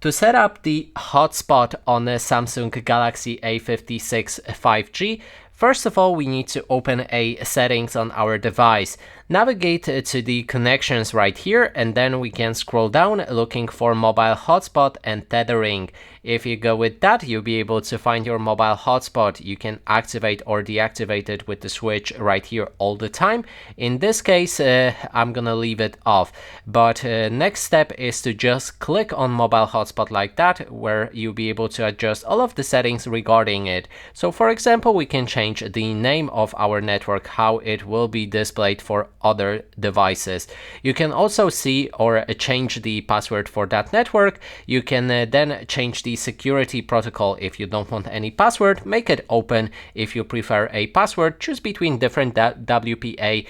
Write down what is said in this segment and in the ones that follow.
To set up the hotspot on the Samsung Galaxy A56 5G, first of all, we need to open a settings on our device. Navigate to the connections right here, and then we can scroll down looking for mobile hotspot and tethering. If you go with that, you'll be able to find your mobile hotspot. You can activate or deactivate it with the switch right here all the time. In this case, I'm gonna leave it off. But next step is to just click on mobile hotspot like that, where you'll be able to adjust all of the settings regarding it. So for example, we can change the name of our network, how it will be displayed for other devices. You can also see or change the password for that network. You can then change the security protocol. If you don't want any password, make it open. If you prefer a password, choose between different WPA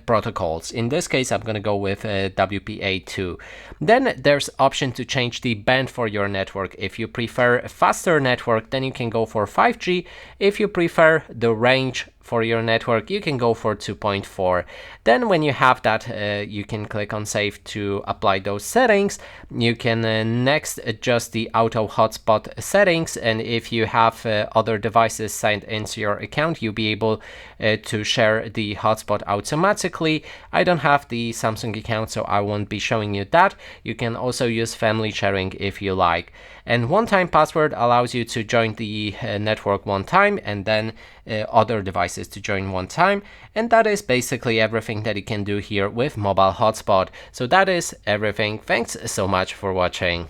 protocols. In this case, I'm going to go with WPA2. Then there's option to change the band for your network. If you prefer a faster network, then you can go for 5G. If you prefer the range for your network, you can go for 2.4. Then when you have that, you can click on save to apply those settings. You can next adjust the auto hotspot settings, and if you have other devices signed into your account, you'll be able to share the hotspot automatically. I don't have the Samsung account, so I won't be showing you that. You can also use family sharing if you like. And one-time password allows you to join the network one time, and then other devices to join one time. And that is basically everything that you can do here with mobile hotspot. So that is everything. Thanks so much for watching.